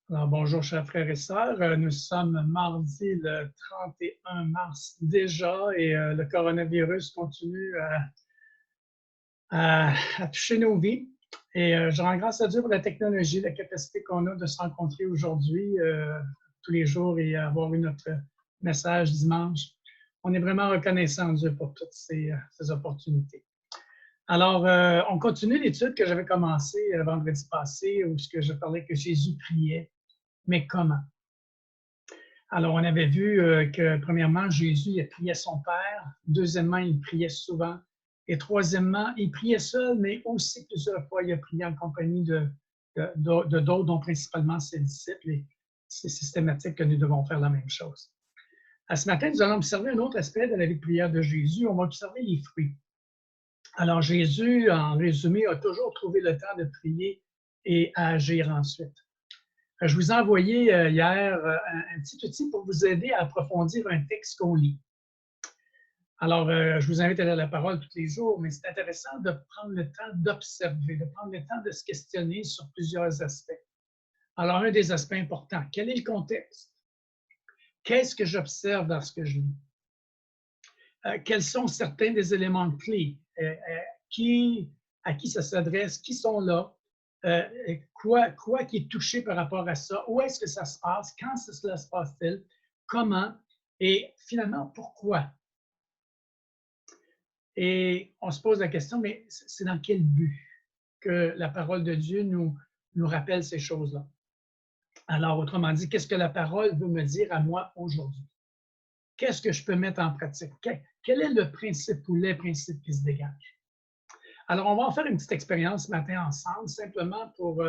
Alors, bonjour, chers frères et sœurs. Nous sommes mardi le 31 mars déjà et le coronavirus continue à toucher nos vies. Et je rends grâce à Dieu pour la technologie, la capacité qu'on a de se rencontrer aujourd'hui, tous les jours et avoir eu notre message dimanche. On est vraiment reconnaissant à Dieu pour toutes ces opportunités. Alors, on continue l'étude que j'avais commencée vendredi passé où je parlais que Jésus priait, mais comment? Alors, on avait vu que, premièrement, Jésus il priait son Père. Deuxièmement, il priait souvent. Et troisièmement, il priait seul, mais aussi plusieurs fois, il a prié en compagnie de d'autres, dont principalement ses disciples. Et c'est systématique que nous devons faire la même chose. À ce matin, nous allons observer un autre aspect de la vie de prière de Jésus. On va observer les fruits. Alors, Jésus, en résumé, a toujours trouvé le temps de prier et à agir ensuite. Je vous ai envoyé hier un petit outil pour vous aider à approfondir un texte qu'on lit. Alors, je vous invite à lire la parole tous les jours, mais c'est intéressant de prendre le temps d'observer, de prendre le temps de se questionner sur plusieurs aspects. Alors, un des aspects importants, quel est le contexte? Qu'est-ce que j'observe dans ce que je lis? Quels sont certains des éléments clés? À qui ça s'adresse? Qui sont là? Quoi qui est touché par rapport à ça? Où est-ce que ça se passe? Quand cela se passe-t-il? Comment? Et finalement, pourquoi? Et on se pose la question, mais c'est dans quel but que la parole de Dieu nous rappelle ces choses-là? Alors, autrement dit, qu'est-ce que la parole veut me dire à moi aujourd'hui? Qu'est-ce que je peux mettre en pratique? Quel est le principe ou les principes qui se dégagent? Alors, on va en faire une petite expérience ce matin ensemble, simplement pour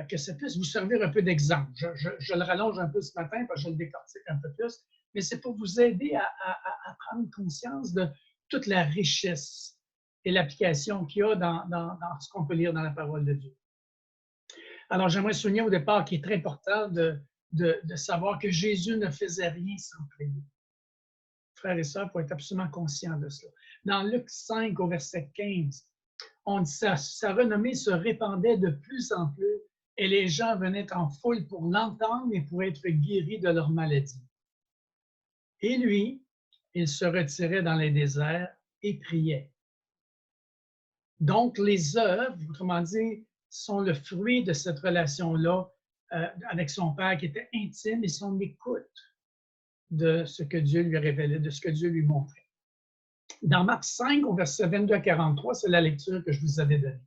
que ça puisse vous servir un peu d'exemple. Je le rallonge un peu ce matin parce que je le décortique un peu plus, mais c'est pour vous aider à prendre conscience de toute la richesse et l'application qu'il y a dans ce qu'on peut lire dans la parole de Dieu. Alors, j'aimerais souligner au départ qu'il est très important de savoir que Jésus ne faisait rien sans prier. Frères et sœurs, il faut être absolument conscient de cela. Dans Luc 5, au verset 15, on dit sa renommée se répandait de plus en plus et les gens venaient en foule pour l'entendre et pour être guéris de leur maladie. Et lui, il se retirait dans les déserts et priait. Donc, les œuvres, autrement dit, sont le fruit de cette relation-là avec son Père qui était intime et son écoute de ce que Dieu lui révélait, de ce que Dieu lui montrait. Dans Marc 5, au verset 22 à 43, c'est la lecture que je vous avais donnée.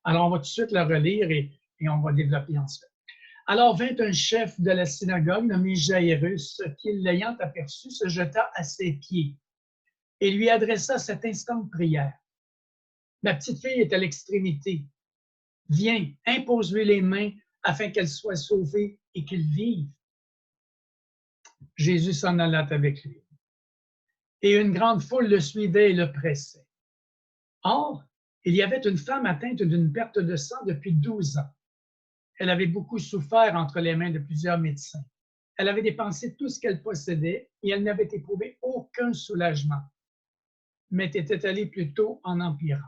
Alors, on va tout de suite la relire et on va développer ensuite. Alors vint un chef de la synagogue nommé Jairus, qui, l'ayant aperçu, se jeta à ses pieds et lui adressa cette instante prière. Ma petite fille est à l'extrémité. Viens, impose-lui les mains afin qu'elle soit sauvée et qu'il vive. Jésus s'en alla avec lui. Et une grande foule le suivait et le pressait. Or, il y avait une femme atteinte d'une perte de sang depuis 12 ans. Elle avait beaucoup souffert entre les mains de plusieurs médecins. Elle avait dépensé tout ce qu'elle possédait et elle n'avait éprouvé aucun soulagement, mais était allée plutôt en empirant.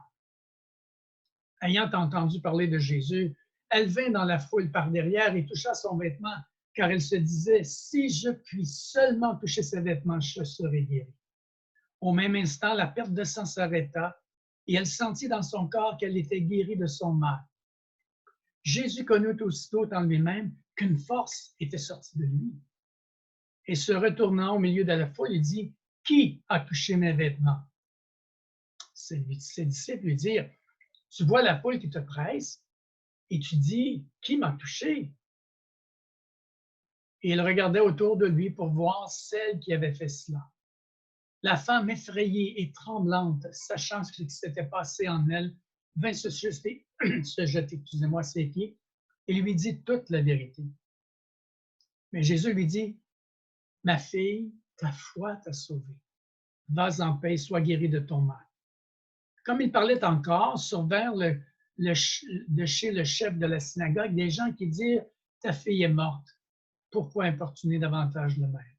Ayant entendu parler de Jésus, elle vint dans la foule par derrière et toucha son vêtement, car elle se disait, si je puis seulement toucher ses vêtements, je serai guérie. Au même instant, la perte de sang s'arrêta et elle sentit dans son corps qu'elle était guérie de son mal. Jésus connut aussitôt en lui-même qu'une force était sortie de lui. Et se retournant au milieu de la foule, il dit, « Qui a touché mes vêtements? » Ses disciples lui dirent, « Tu vois la foule qui te presse et tu dis, « Qui m'a touché? » Et il regardait autour de lui pour voir celle qui avait fait cela. La femme, effrayée et tremblante, sachant ce qui s'était passé en elle, vint se jeter, à ses pieds et lui dit toute la vérité. Mais Jésus lui dit, « Ma fille, ta foi t'a sauvée. Vas en paix, sois guérie de ton mal. » Comme il parlait encore, survinrent de chez le chef de la synagogue des gens qui dirent, « Ta fille est morte. Pourquoi importuner davantage le maître? »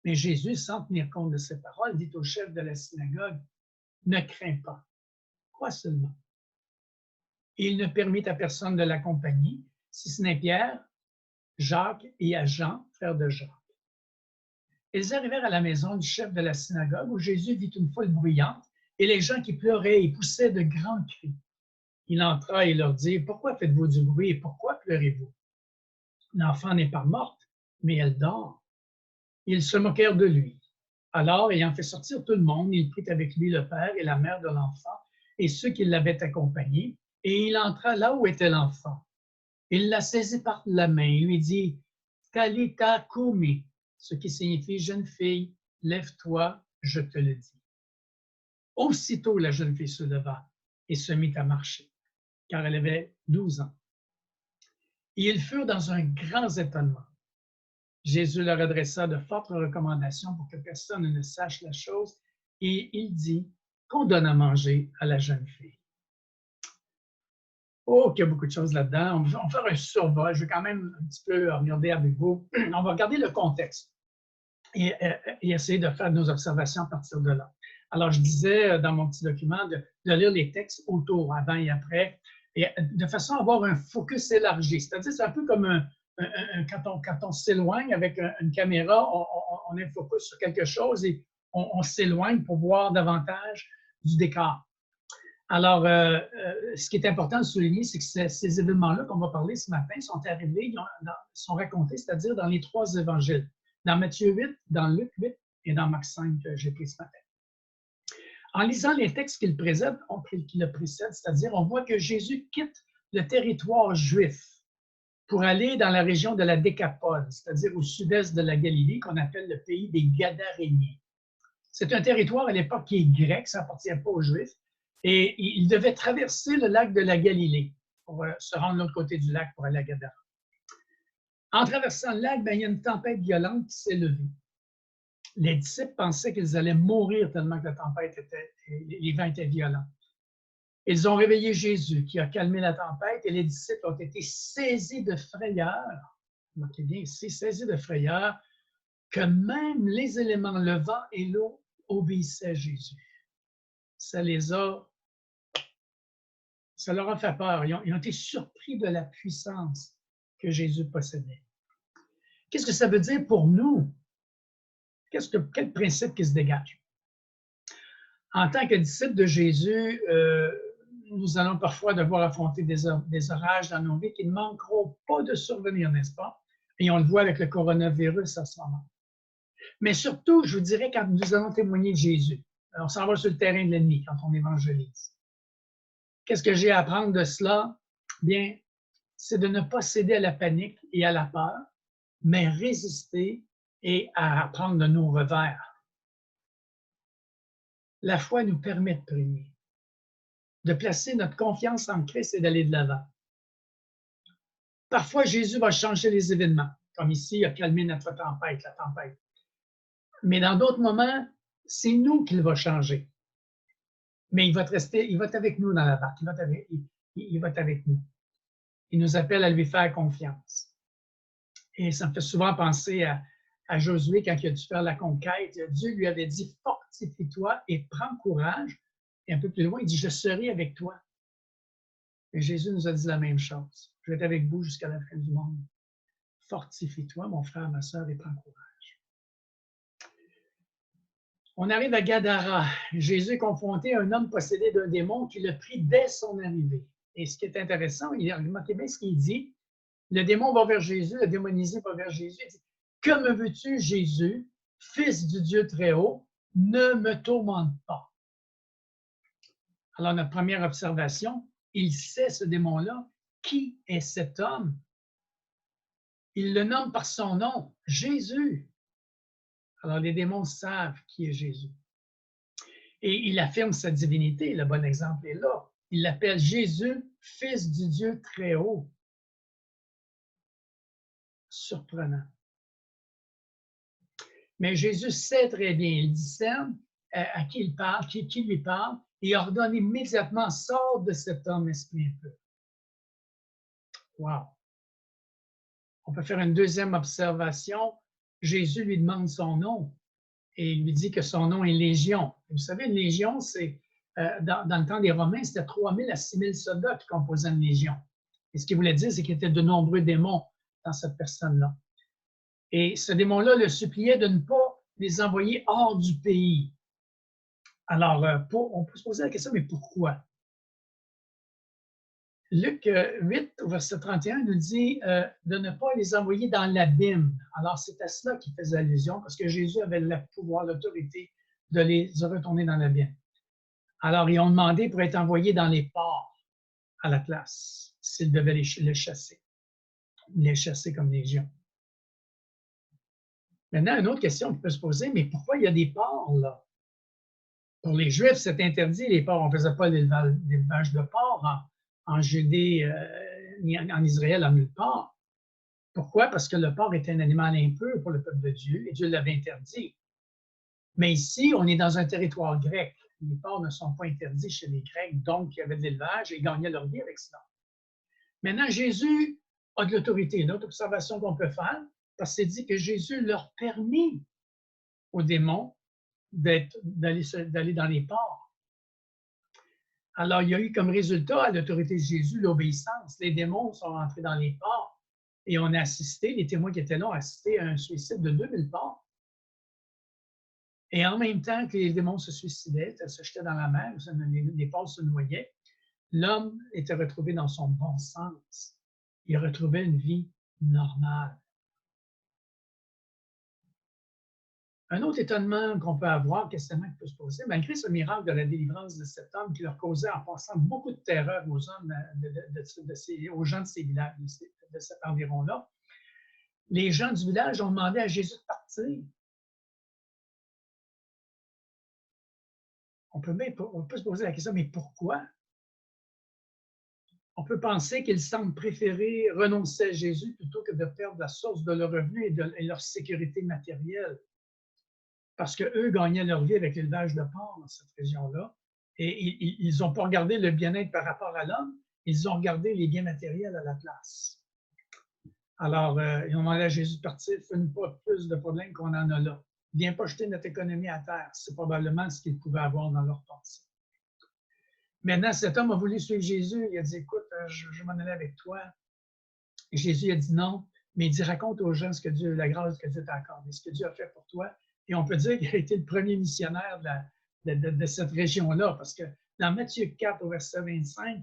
Mais Jésus, sans tenir compte de ces paroles, dit au chef de la synagogue, « Ne crains pas. Crois seulement. » Et il ne permit à personne de l'accompagner, si ce n'est Pierre, Jacques et à Jean, frère de Jacques. Ils arrivèrent à la maison du chef de la synagogue où Jésus vit une foule bruyante et les gens qui pleuraient et poussaient de grands cris. Il entra et leur dit, « Pourquoi faites-vous du bruit et pourquoi pleurez-vous? L'enfant n'est pas morte, mais elle dort. » Ils se moquèrent de lui. Alors, ayant fait sortir tout le monde, il prit avec lui le père et la mère de l'enfant et ceux qui l'avaient accompagné, et il entra là où était l'enfant. Il la saisit par la main et lui dit, « Talitha koumi », ce qui signifie « Jeune fille, lève-toi, je te le dis. » Aussitôt, la jeune fille se leva et se mit à marcher, car elle avait 12 ans. Et ils furent dans un grand étonnement. Jésus leur adressa de fortes recommandations pour que personne ne sache la chose, et il dit qu'on donne à manger à la jeune fille. Oh, qu'il y a beaucoup de choses là-dedans. On va faire un survol. Je vais quand même un petit peu regarder avec vous. On va regarder le contexte et essayer de faire nos observations à partir de là. Alors, je disais dans mon petit document de lire les textes autour, avant et après, et de façon à avoir un focus élargi. C'est-à-dire, c'est un peu comme quand on s'éloigne avec une caméra, on est focus sur quelque chose et on s'éloigne pour voir davantage du décor. Alors, ce qui est important de souligner, c'est que ces événements-là qu'on va parler ce matin sont arrivés, sont racontés, c'est-à-dire dans les 3 évangiles, dans Matthieu 8, dans Luc 8 et dans Marc 5 que j'ai pris ce matin. En lisant les textes qui le précèdent, c'est-à-dire on voit que Jésus quitte le territoire juif pour aller dans la région de la Décapole, c'est-à-dire au sud-est de la Galilée, qu'on appelle le pays des Gadaréniens. C'est un territoire à l'époque qui est grec, ça n'appartient pas aux Juifs, et il devait traverser le lac de la Galilée pour se rendre de l'autre côté du lac pour aller à Gadara. En traversant le lac, il y a une tempête violente qui s'est levée. Les disciples pensaient qu'ils allaient mourir tellement que les vents étaient violents. Ils ont réveillé Jésus qui a calmé la tempête et les disciples ont été saisis de frayeur. Remarquez bien ici, saisis de frayeur, que même les éléments, le vent et l'eau, obéissaient à Jésus. Ça leur a fait peur. Ils ont été surpris de la puissance que Jésus possédait. Qu'est-ce que ça veut dire pour nous? Quel principe qui se dégage? En tant que disciples de Jésus, nous allons parfois devoir affronter des orages dans nos vies qui ne manqueront pas de survenir, n'est-ce pas? Et on le voit avec le coronavirus en ce moment. Mais surtout, je vous dirais, quand nous allons témoigner de Jésus, on s'en va sur le terrain de l'ennemi quand on évangélise. Qu'est-ce que j'ai à apprendre de cela? Bien, c'est de ne pas céder à la panique et à la peur, mais résister et à apprendre de nos revers. La foi nous permet de prier, de placer notre confiance en Christ et d'aller de l'avant. Parfois, Jésus va changer les événements, comme ici, il a calmé notre tempête, la tempête. Mais dans d'autres moments, c'est nous qu'il va changer. Mais il va être avec nous dans la barque, il va être avec nous. Il nous appelle à lui faire confiance. Et ça me fait souvent penser à Josué quand il a dû faire la conquête. Dieu lui avait dit, fortifie-toi et prends courage. Et un peu plus loin, il dit, je serai avec toi. Et Jésus nous a dit la même chose. Je vais être avec vous jusqu'à la fin du monde. Fortifie-toi, mon frère, ma sœur, et prends courage. On arrive à Gadara. Jésus est confronté à un homme possédé d'un démon qui le prit dès son arrivée. Et ce qui est intéressant, remarquez bien ce qu'il dit. Le démon va vers Jésus, le démonisé va vers Jésus. Il dit, « Que me veux-tu, Jésus, Fils du Dieu très haut, ne me tourmente pas. » Alors, notre première observation, il sait, ce démon-là, qui est cet homme. Il le nomme par son nom, Jésus. Alors, les démons savent qui est Jésus. Et il affirme sa divinité, le bon exemple est là. Il l'appelle Jésus, Fils du Dieu très haut. Surprenant. Mais Jésus sait très bien, il discerne à qui il parle, qui lui parle, et ordonne immédiatement, sors de cet homme, esprit impur. Wow! On peut faire une deuxième observation. Jésus lui demande son nom et il lui dit que son nom est Légion. Vous savez, une légion, c'est dans le temps des Romains, c'était 3 000 à 6 000 soldats qui composaient une légion. Et ce qu'il voulait dire, c'est qu'il y avait de nombreux démons dans cette personne-là. Et ce démon-là le suppliait de ne pas les envoyer hors du pays. Alors, on peut se poser la question, mais pourquoi? Luc 8, au verset 31, nous dit de ne pas les envoyer dans l'abîme. Alors, c'est à cela qu'il faisait allusion, parce que Jésus avait le pouvoir, l'autorité de les retourner dans l'abîme. Alors, ils ont demandé pour être envoyés dans les ports à la place, s'ils devaient les chasser comme légion. Maintenant, une autre question qui peut se poser, mais pourquoi il y a des porcs là? Pour les Juifs, c'est interdit, les porcs. On ne faisait pas l'élevage de porcs en Judée, ni en Israël, en nulle part. Pourquoi? Parce que le porc est un animal impur pour le peuple de Dieu et Dieu l'avait interdit. Mais ici, on est dans un territoire grec. Les porcs ne sont pas interdits chez les Grecs, donc il y avait de l'élevage et ils gagnaient leur vie avec cela. Maintenant, Jésus a de l'autorité. Une autre observation qu'on peut faire, parce que c'est dit que Jésus leur permit aux démons d'aller dans les ports. Alors, il y a eu comme résultat à l'autorité de Jésus l'obéissance. Les démons sont rentrés dans les ports et on a assisté, les témoins qui étaient là ont assisté à un suicide de 2000 porcs. Et en même temps que les démons se suicidaient, se jetaient dans la mer, les porcs se noyaient, l'homme était retrouvé dans son bon sens. Il retrouvait une vie normale. Un autre étonnement qu'on peut avoir, questionnement qui peut se poser, malgré ce miracle de la délivrance de cet homme qui leur causait en passant beaucoup de terreur aux hommes, aux gens de ces villages, de cet environ-là, les gens du village ont demandé à Jésus de partir. On peut se poser la question, mais pourquoi? On peut penser qu'ils semblent préférer renoncer à Jésus plutôt que de perdre la source de leur revenu et leur sécurité matérielle. Parce qu'eux gagnaient leur vie avec l'élevage de porcs dans cette région-là. Et ils n'ont pas regardé le bien-être par rapport à l'homme, ils ont regardé les biens matériels à la place. Alors, ils ont demandé à Jésus de partir, fais-nous pas plus de problèmes qu'on en a là. Viens pas jeter notre économie à terre. C'est probablement ce qu'ils pouvaient avoir dans leur pensée. Maintenant, cet homme a voulu suivre Jésus. Il a dit, écoute, je m'en allais avec toi. Et Jésus a dit non, mais il dit, raconte aux gens la grâce que Dieu t'a accordée, ce que Dieu a fait pour toi. Et on peut dire qu'il a été le premier missionnaire de cette région-là, parce que dans Matthieu 4, au verset 25,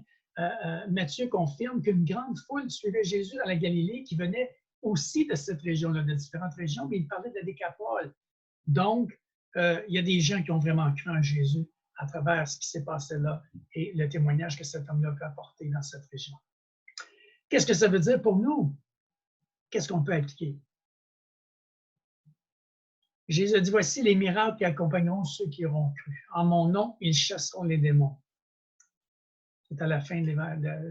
Matthieu confirme qu'une grande foule suivait Jésus dans la Galilée qui venait aussi de cette région-là, de différentes régions, mais il parlait de la Décapole. Donc, il y a des gens qui ont vraiment cru en Jésus à travers ce qui s'est passé là et le témoignage que cet homme-là peut apporter dans cette région. Qu'est-ce que ça veut dire pour nous? Qu'est-ce qu'on peut appliquer? Jésus a dit, voici les miracles qui accompagneront ceux qui auront cru. En mon nom, ils chasseront les démons. C'est à la fin de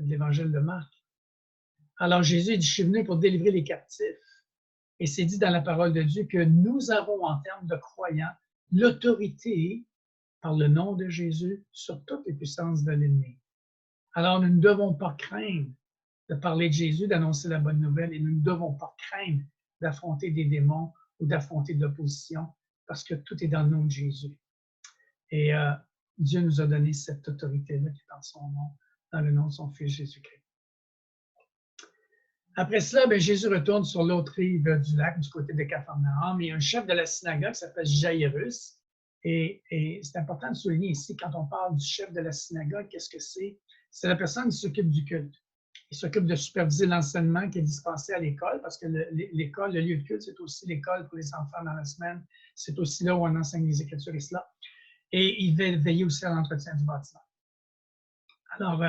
l'évangile de Marc. Alors Jésus dit, je suis venu pour délivrer les captifs. Et c'est dit dans la parole de Dieu que nous avons, en termes de croyants, l'autorité, par le nom de Jésus, sur toutes les puissances de l'ennemi. Alors nous ne devons pas craindre de parler de Jésus, d'annoncer la bonne nouvelle, et nous ne devons pas craindre d'affronter des démons ou d'affronter de l'opposition, parce que tout est dans le nom de Jésus. Et Dieu nous a donné cette autorité-là qui est dans son nom, dans le nom de son Fils Jésus-Christ. Après cela, Jésus retourne sur l'autre rive du lac, du côté de Capharnaüm, et un chef de la synagogue s'appelle Jairus. Et c'est important de souligner ici, quand on parle du chef de la synagogue, qu'est-ce que c'est? C'est la personne qui s'occupe du culte. Il s'occupe de superviser l'enseignement qui est dispensé à l'école, parce que l'école, le lieu de culte, c'est aussi l'école pour les enfants dans la semaine. C'est aussi là où on enseigne les Écritures et cela. Et il va veiller aussi à l'entretien du bâtiment. Alors,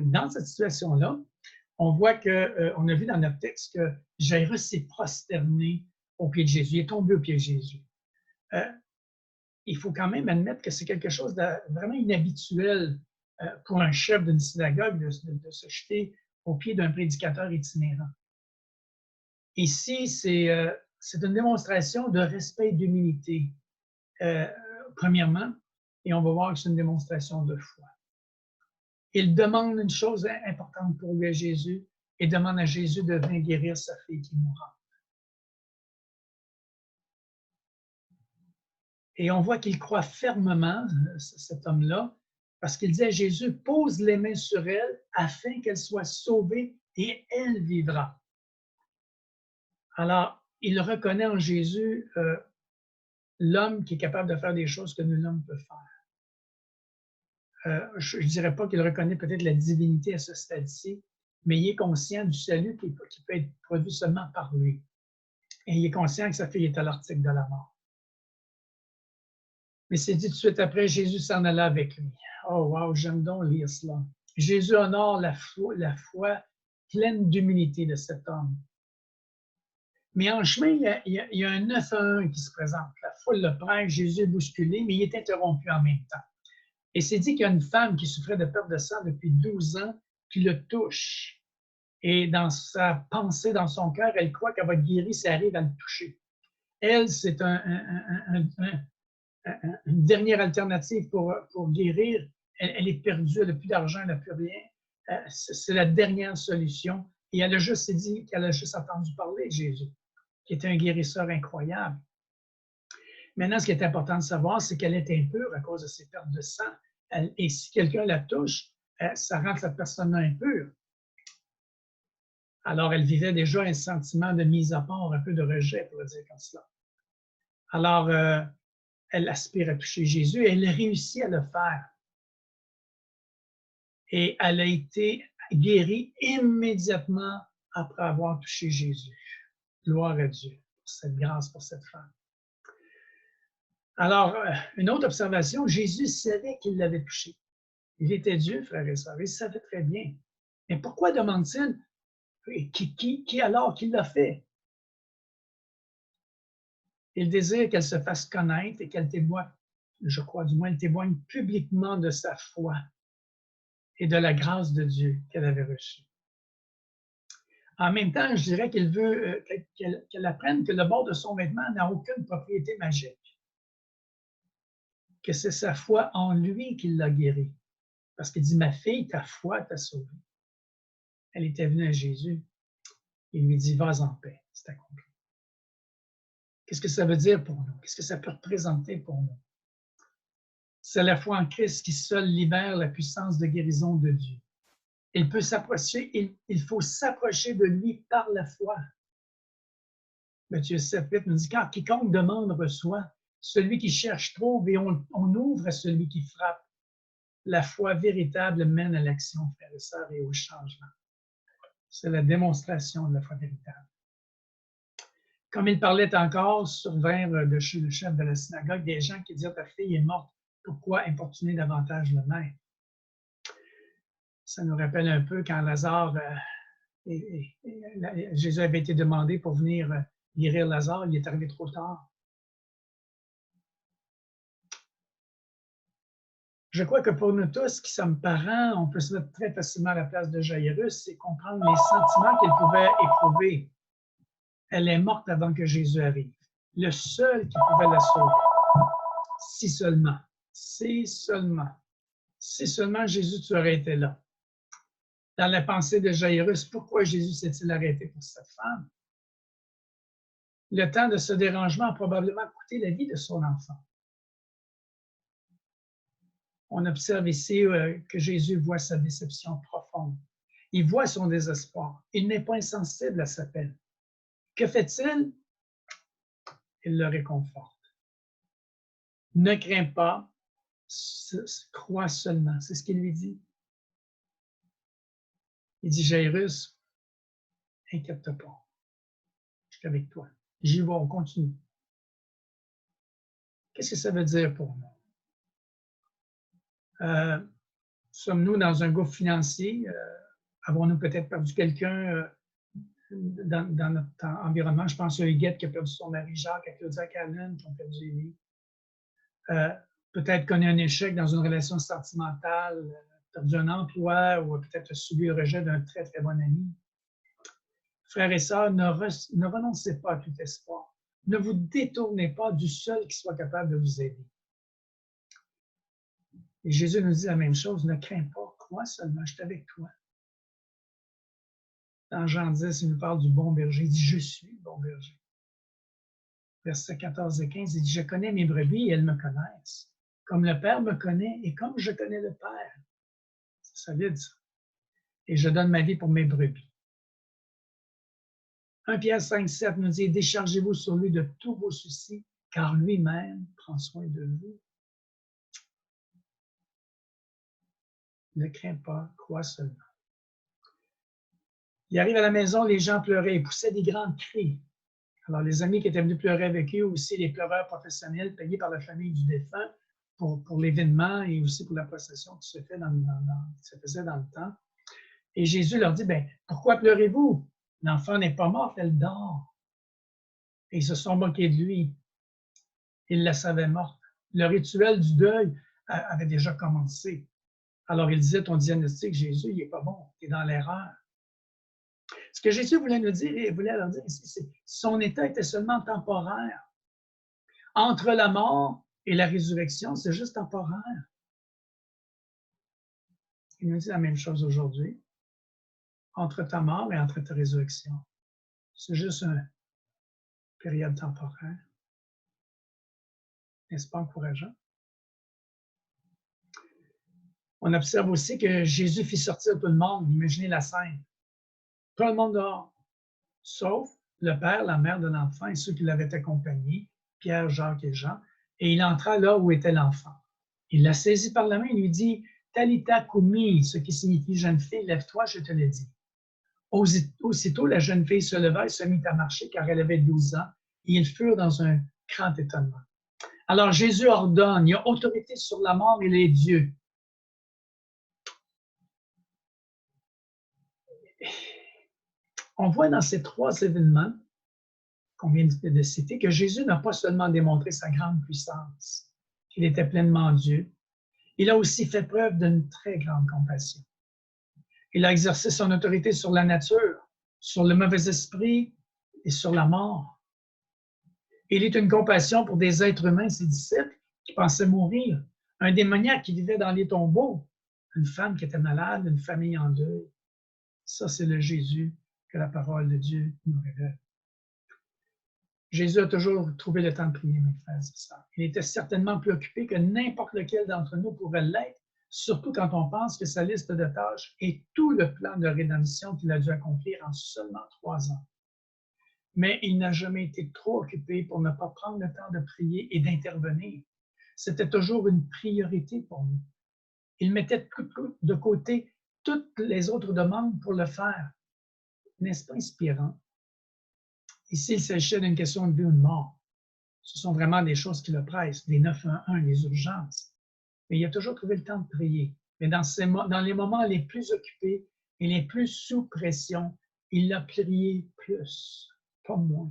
dans cette situation-là, on voit on a vu dans notre texte que Jairus s'est prosterné au pied de Jésus, il est tombé au pied de Jésus. Il faut quand même admettre que c'est quelque chose de vraiment inhabituel pour un chef d'une synagogue de se jeter au pied d'un prédicateur itinérant. Ici, c'est une démonstration de respect et d'humilité, premièrement, et on va voir que c'est une démonstration de foi. Il demande une chose importante pour lui à Jésus, et demande à Jésus de venir guérir sa fille qui mourra. Et on voit qu'il croit fermement, cet homme-là, parce qu'il dit à Jésus, pose les mains sur elle afin qu'elle soit sauvée et elle vivra. Alors, il reconnaît en Jésus l'homme qui est capable de faire des choses que nul homme peut faire. Je ne dirais pas qu'il reconnaît peut-être la divinité à ce stade-ci, mais il est conscient du salut qui peut être produit seulement par lui. Et il est conscient que sa fille est à l'article de la mort. Mais c'est dit tout de suite après, Jésus s'en alla avec lui. Oh wow, j'aime donc lire cela. Jésus honore la foi pleine d'humilité de cet homme. Mais en chemin, il y a un 9 à 1 qui se présente. La foule le presse, Jésus est bousculé, mais il est interrompu en même temps. Et c'est dit qu'il y a une femme qui souffrait de perte de sang depuis 12 ans qui le touche. Et dans sa pensée, dans son cœur, elle croit qu'elle va être guérie si elle arrive à le toucher. Elle, c'est une dernière alternative pour guérir. Elle est perdue, elle n'a plus d'argent, elle n'a plus rien. C'est la dernière solution. Et elle a juste dit qu'elle a juste entendu parler de Jésus, qui était un guérisseur incroyable. Maintenant, ce qui est important de savoir, c'est qu'elle est impure à cause de ses pertes de sang. Et si quelqu'un la touche, ça rend cette personne impure. Alors, elle vivait déjà un sentiment de mise à part, un peu de rejet, pour le dire comme cela. Alors, elle aspire à toucher Jésus et elle réussit à le faire. Et elle a été guérie immédiatement après avoir touché Jésus. Gloire à Dieu pour cette grâce, pour cette femme. Alors, une autre observation, Jésus savait qu'il l'avait touché. Il était Dieu, frères et sœurs, il savait très bien. Mais pourquoi demande-t-il qui alors qui l'a fait? Il désire qu'elle se fasse connaître et qu'elle témoigne, je crois du moins, elle témoigne publiquement de sa foi et de la grâce de Dieu qu'elle avait reçue. En même temps, je dirais qu'il veut qu'elle apprenne que le bord de son vêtement n'a aucune propriété magique, que c'est sa foi en lui qui l'a guérie. Parce qu'il dit, ma fille, ta foi t'a sauvée. Elle était venue à Jésus. Il lui dit, vas en paix, c'est accompli. Qu'est-ce que ça veut dire pour nous? Qu'est-ce que ça peut représenter pour nous? C'est la foi en Christ qui seule libère la puissance de guérison de Dieu. Il peut s'approcher, il faut s'approcher de lui par la foi. Matthieu 7,8 nous dit, car quiconque demande reçoit, celui qui cherche trouve et on ouvre à celui qui frappe. La foi véritable mène à l'action, frères et sœurs, et au changement. C'est la démonstration de la foi véritable. Comme il parlait encore, survinrent le chef de la synagogue des gens qui dirent, ta fille est morte, pourquoi importuner davantage le maître? Ça nous rappelle un peu quand Lazare, Jésus avait été demandé pour venir guérir Lazare, il est arrivé trop tard. Je crois que pour nous tous qui sommes parents, on peut se mettre très facilement à la place de Jairus et comprendre les sentiments qu'il pouvait éprouver. Elle est morte avant que Jésus arrive. Le seul qui pouvait la sauver. Si seulement, si seulement, si seulement Jésus, tu aurais été là. Dans la pensée de Jairus, pourquoi Jésus s'est-il arrêté pour cette femme? Le temps de ce dérangement a probablement coûté la vie de son enfant. On observe ici que Jésus voit sa déception profonde. Il voit son désespoir. Il n'est pas insensible à sa peine. Que fait-il? Il le réconforte. Ne crains pas, crois seulement. C'est ce qu'il lui dit. Il dit, Jairus, inquiète-toi pas. Je suis avec toi. J'y vais, on continue. Qu'est-ce que ça veut dire pour nous? Sommes-nous dans un gouffre financier? Avons-nous peut-être perdu quelqu'un dans notre environnement? Je pense à Huguette qui a perdu son mari Jacques, à Claudia Callen qui ont perdu Élie. Peut-être qu'on a un échec dans une relation sentimentale, perdu un emploi ou peut-être subi le rejet d'un très, très bon ami. Frères et sœurs, ne renoncez pas à tout espoir. Ne vous détournez pas du seul qui soit capable de vous aider. Et Jésus nous dit la même chose, ne crains pas, crois seulement, je suis avec toi. Dans Jean 10, il nous parle du bon berger, il dit, je suis le bon berger. Versets 14 et 15, il dit, je connais mes brebis et elles me connaissent, comme le Père me connaît et comme je connais le Père. C'est solide, ça. Et je donne ma vie pour mes brebis. 1 Pierre 5, 7 nous dit « Déchargez-vous sur lui de tous vos soucis, car lui-même prend soin de vous. » Ne crains pas, crois seulement. Il arrive à la maison, les gens pleuraient et poussaient des grands cris. Alors, les amis qui étaient venus pleurer avec eux, aussi les pleureurs professionnels payés par la famille du défunt pour l'événement et aussi pour la procession qui se faisait dans le temps. Et Jésus leur dit, pourquoi pleurez-vous? L'enfant n'est pas mort, elle dort. Et ils se sont moqués de lui. Ils la savaient morte. Le rituel du deuil avait déjà commencé. Alors, il disait, ton diagnostic, Jésus, il n'est pas bon, il est dans l'erreur. Ce que Jésus voulait nous dire, et voulait leur dire ici, c'est que son état était seulement temporaire. Entre la mort et la résurrection, c'est juste temporaire. Il nous dit la même chose aujourd'hui. Entre ta mort et entre ta résurrection, c'est juste une période temporaire. N'est-ce pas encourageant? On observe aussi que Jésus fit sortir tout le monde. Imaginez la scène. Tout le monde dehors, sauf le père, la mère de l'enfant et ceux qui l'avaient accompagné, Pierre, Jacques et Jean, et il entra là où était l'enfant. Il la saisit par la main et lui dit « Talitha koumi », ce qui signifie « Jeune fille, lève-toi, je te le dis ». Aussitôt, la jeune fille se leva et se mit à marcher car elle avait 12 ans, et ils furent dans un grand étonnement. Alors Jésus ordonne, il y a autorité sur la mort et les dieux. On voit dans ces trois événements qu'on vient de citer que Jésus n'a pas seulement démontré sa grande puissance, qu'il était pleinement Dieu, il a aussi fait preuve d'une très grande compassion. Il a exercé son autorité sur la nature, sur le mauvais esprit et sur la mort. Il est une compassion pour des êtres humains, ses disciples, qui pensaient mourir, un démoniaque qui vivait dans les tombeaux, une femme qui était malade, une famille en deuil. Ça, c'est le Jésus que la parole de Dieu nous révèle. Jésus a toujours trouvé le temps de prier, mes frères et sœurs. Il était certainement plus occupé que n'importe lequel d'entre nous pourrait l'être, surtout quand on pense que sa liste de tâches est tout le plan de rédemption qu'il a dû accomplir en seulement 3 ans. Mais il n'a jamais été trop occupé pour ne pas prendre le temps de prier et d'intervenir. C'était toujours une priorité pour nous. Il mettait de côté toutes les autres demandes pour le faire. N'est-ce pas inspirant? Ici, il s'agissait d'une question de vie ou de mort. Ce sont vraiment des choses qui le pressent, les 911, les urgences. Mais il a toujours trouvé le temps de prier. Mais dans les moments les plus occupés et les plus sous pression, il a prié plus, pas moins.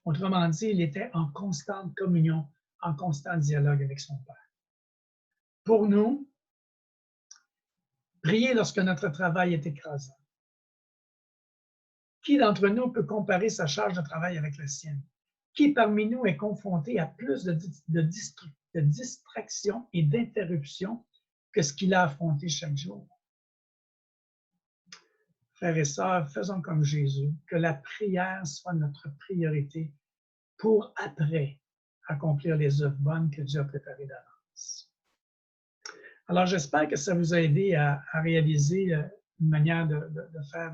Autrement dit, il était en constante communion, en constant dialogue avec son Père. Pour nous, prier lorsque notre travail est écrasant. Qui d'entre nous peut comparer sa charge de travail avec la sienne? Qui parmi nous est confronté à plus de distractions et d'interruptions que ce qu'il a affronté chaque jour? Frères et sœurs, faisons comme Jésus, que la prière soit notre priorité pour après accomplir les œuvres bonnes que Dieu a préparées d'avance. Alors, j'espère que ça vous a aidé à réaliser une manière de faire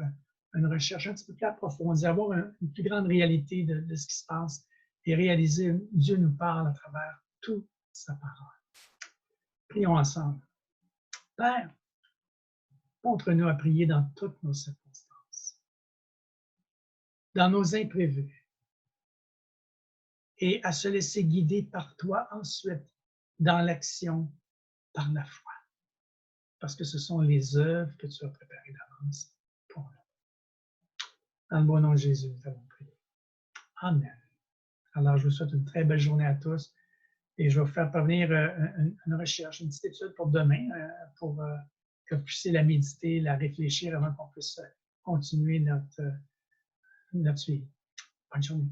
une recherche un petit peu plus approfondie, avoir une plus grande réalité de ce qui se passe et réaliser Dieu nous parle à travers toute sa parole. Prions ensemble. Père, montre-nous à prier dans toutes nos circonstances, dans nos imprévus, et à se laisser guider par toi ensuite dans l'action par la foi, parce que ce sont les œuvres que tu as préparées d'avance pour nous. Dans le bon nom de Jésus, nous avons prié. Amen. Alors, je vous souhaite une très belle journée à tous et je vais vous faire parvenir une recherche, une petite étude pour demain pour que vous puissiez la méditer, la réfléchir avant qu'on puisse continuer notre suivi. Bonne journée.